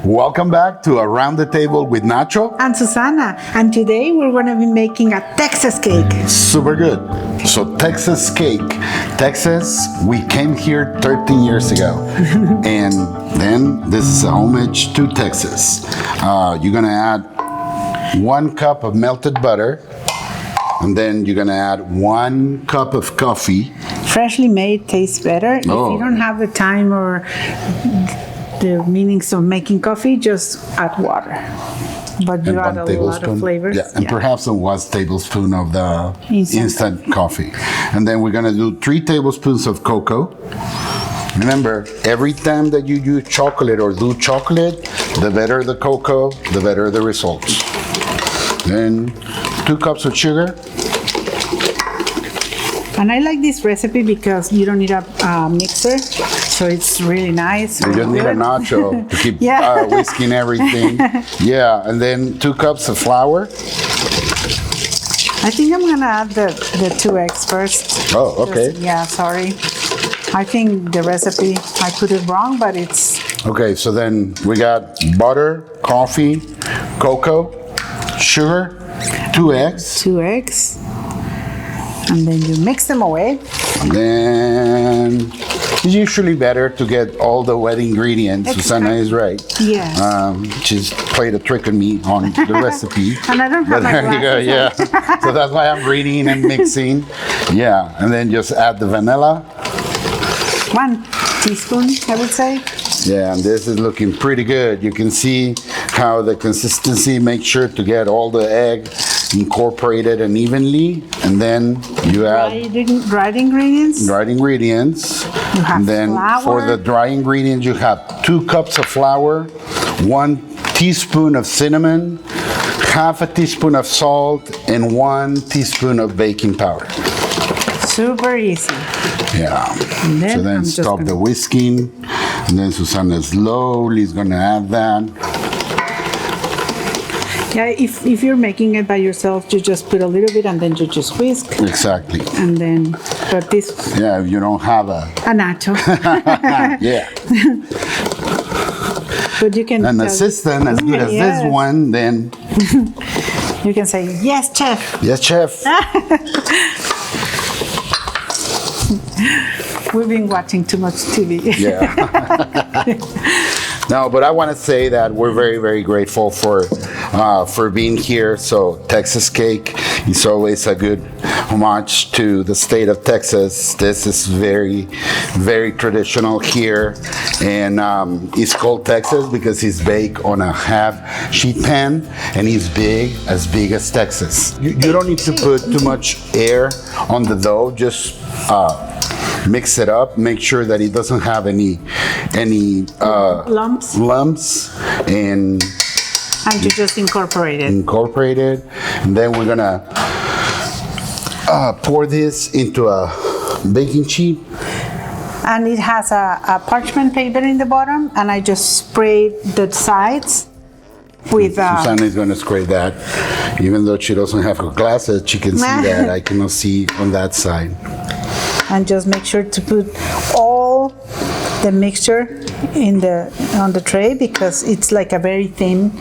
Welcome back to Around the Table with Nacho and Susana, and today we're going to be making a Texas cake. Super good. So Texas cake. Texas, we came here 13 years ago, and then this is a homage to Texas. You're going to add 1 cup of melted butter, and then you're going to add 1 cup of coffee. Freshly made tastes better. Oh. If you don't have the time or the meanings of making coffee, just add water. But you add a lot of flavors. Yeah, and perhaps 1 tablespoon of the instant coffee. And then we're gonna do 3 tablespoons of cocoa. Remember, every time that you use chocolate or do chocolate, the better the cocoa, the better the results. Then 2 cups of sugar. And I like this recipe because you don't need a mixer, so it's really nice. You just need a Nacho to keep whisking everything. Yeah, and then 2 cups of flour. I think I'm gonna add the 2 eggs first. Oh, okay. Sorry. I think the recipe, I put it wrong, but it's... Okay, so then we got butter, coffee, cocoa, sugar, 2 eggs. 2 eggs. And then you mix them away. And then it's usually better to get all the wet ingredients. Susana is right. Yes. She's played a trick on me on the recipe. And I don't have my glasses. There you go, yeah. So that's why I'm reading and mixing. Yeah, and then just add the vanilla. 1 teaspoon, I would say. Yeah, and this is looking pretty good. You can see how the consistency makes sure to get all the egg incorporated and evenly, and then you add dried ingredients. Dried ingredients. You have and then flour. For the dry ingredients, you have 2 cups of flour, 1 teaspoon of cinnamon, half a teaspoon of salt, and 1 teaspoon of baking powder. Super easy. Yeah. And then so then stop the whisking, and then Susana slowly is gonna add that. Yeah, if you're making it by yourself, you just put a little bit and then you just whisk. Exactly. And then, but this... Yeah, if you don't have a Nacho. Yeah. But you can... An assistant as good as this one, then... You can say, yes, chef. Yes, chef. We've been watching too much TV. Yeah. No, but I want to say that we're very, very grateful for being here. So Texas cake is always a good homage to the state of Texas. This is very, very traditional here, and it's called Texas because it's baked on a half sheet pan, and it's big as Texas. You don't need to put too much air on the dough. Just mix it up, make sure that it doesn't have any lumps, and you just incorporate it. And then we're gonna pour this into a baking sheet. And it has a parchment paper in the bottom, and I just sprayed the sides with... Susana is gonna spray that. Even though she doesn't have her glasses, she can see that. I cannot see on that side. And just make sure to put all the mixture on the tray, because it's like a very thin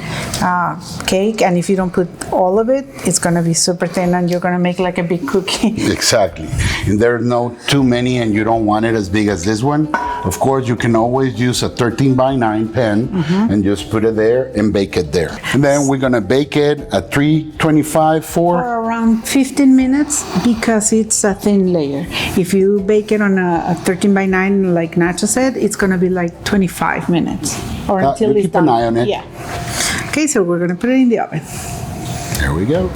cake, and if you don't put all of it, it's going to be super thin and you're going to make like a big cookie. Exactly. And there are no too many, and you don't want it as big as this one. Of course, you can always use a 13x9 pan and just put it there and bake it there. And then we're going to bake it at 325 for around 15 minutes, because it's a thin layer. If you bake it on a 13x9, like Nacho said, it's going to be like 25 minutes or until it's done. Keep an eye on it. Yeah. Okay, so we're going to put it in the oven. There we go.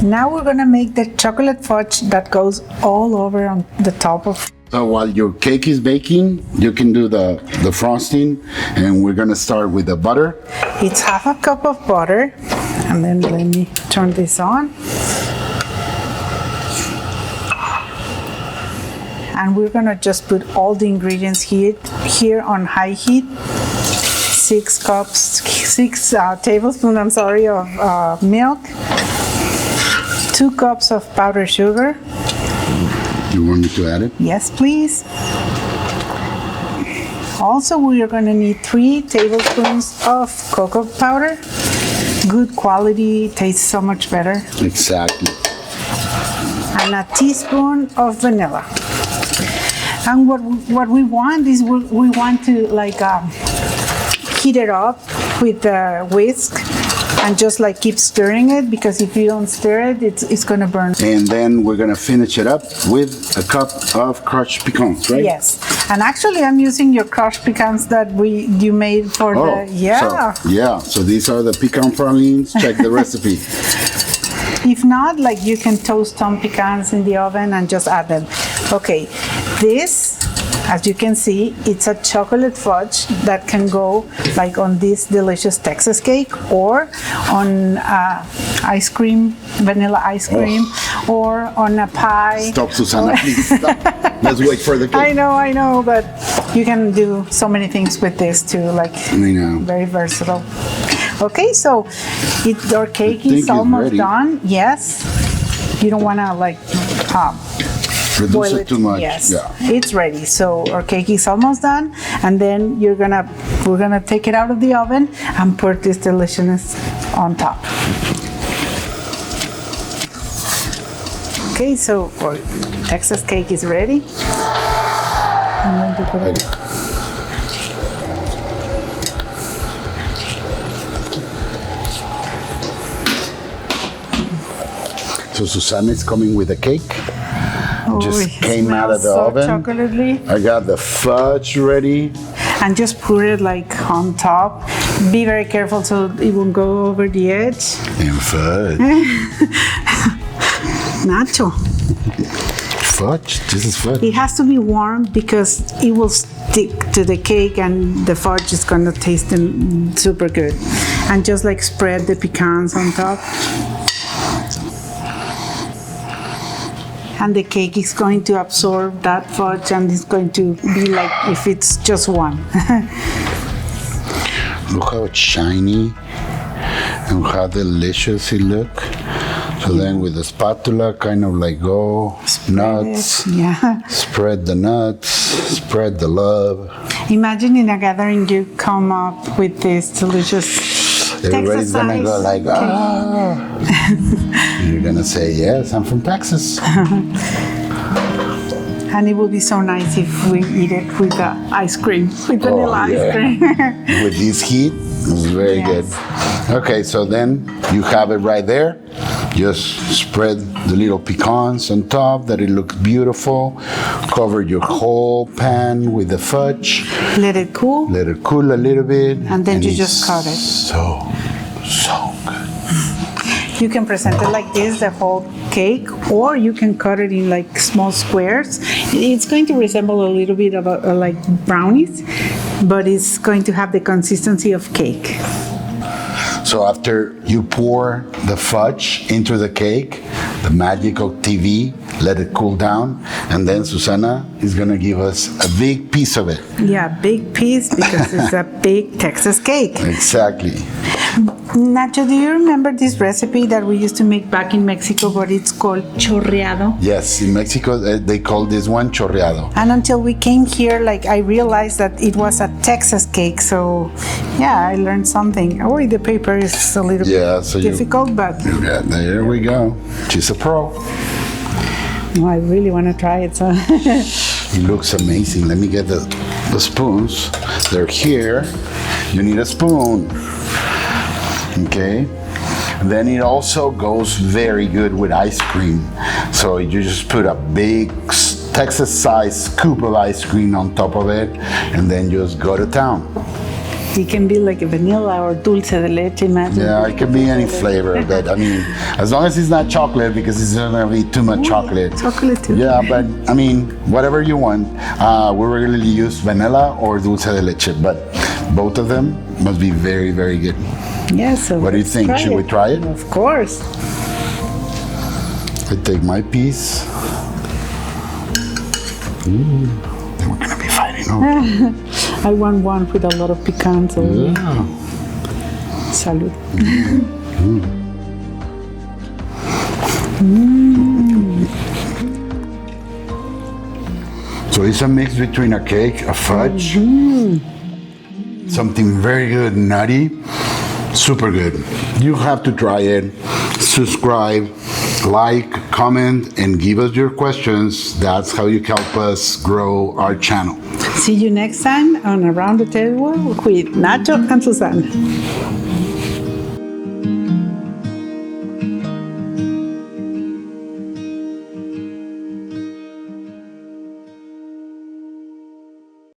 Now we're going to make the chocolate fudge that goes all over on the top of. So while your cake is baking, you can do the frosting, and we're going to start with the butter. It's half a cup of butter, and then let me turn this on. and we're gonna just put all the ingredients here on high heat. 6 tablespoons, I'm sorry, of milk. 2 cups of powdered sugar. You want me to add it? Yes, please. Also, we are going to need 3 tablespoons of cocoa powder. Good quality, tastes so much better. Exactly. And a teaspoon of vanilla. And what we want is we want to like heat it up with the whisk and just like keep stirring it, because if you don't stir it, it's gonna burn. And then we're gonna finish it up with a cup of crushed pecans, right? Yes, and actually I'm using your crushed pecans that you made for So these are the pecan pralines. Check the recipe. If not, like you can toast some pecans in the oven and just add them. Okay, this, as you can see, it's a chocolate fudge that can go like on this delicious Texas cake or on ice cream, vanilla ice cream, or on a pie. Stop, Susana, please stop. Let's wait for the cake. I know, but you can do so many things with this too, like very versatile. Okay, so our cake is almost done. Yes, you don't want to like reduce it too much. Yes, it's ready. So our cake is almost done, and then we're gonna take it out of the oven and put this deliciousness on top. Okay, so our Texas cake is ready. I'm going to put it. So Susana is coming with a cake. Just came out of the oven. Chocolatey. I got the fudge ready. And just put it like on top. Be very careful so it won't go over the edge. And fudge. Nacho. Fudge? This is fudge. It has to be warm because it will stick to the cake and the fudge is gonna taste super good. And just like spread the pecans on top. And the cake is going to absorb that fudge and it's going to be like if it's just one. Look how it's shiny and how delicious it looks. So then with the spatula, kind of like nuts. Yeah. Spread the nuts, spread the love. Imagine in a gathering you come up with this delicious Everybody's gonna go like, You're gonna say, yes, I'm from Texas. And it would be so nice if we eat it with the ice cream, with vanilla ice cream. With this heat, it's very good. Okay, so then you have it right there. Just spread the little pecans on top that it looks beautiful. Cover your whole pan with the fudge. Let it cool. Let it cool a little bit. And then you just cut it. So good. You can present it like this, the whole cake, or you can cut it in like small squares. It's going to resemble a little bit of like brownies, but it's going to have the consistency of cake. So after you pour the fudge into the cake, the magical TV, let it cool down, and then Susana is gonna give us a big piece of it. Yeah, big piece because it's a big Texas cake. Exactly. Nacho, do you remember this recipe that we used to make back in Mexico, but it's called chorreado? Yes, in Mexico they call this one chorreado. And until we came here, like I realized that it was a Texas cake, so yeah, I learned something. Oh, the paper is a little bit difficult, but... Yeah, there we go. She's a pro. Oh, I really want to try it. So. It looks amazing. Let me get the spoons. They're here. You need a spoon. Okay. Then it also goes very good with ice cream. So you just put a big Texas-sized scoop of ice cream on top of it, and then just go to town. It can be like a vanilla or dulce de leche, imagine. Yeah, it can be any flavor, but I mean, as long as it's not chocolate, because it's gonna be too much chocolate. Chocolate too. Yeah, but I mean, whatever you want. We regularly use vanilla or dulce de leche, but both of them must be very, very good. Yeah, so what do you think? Should we try it? Of course. I take my piece. Then we're gonna be fighting over. I want one with a lot of pecans. Yeah. Salud. So it's a mix between a cake, a fudge, something very good, nutty, super good. You have to try it. Subscribe, like, comment, and give us your questions. That's how you help us grow our channel. See you next time on Around the Table with Nacho and Susana.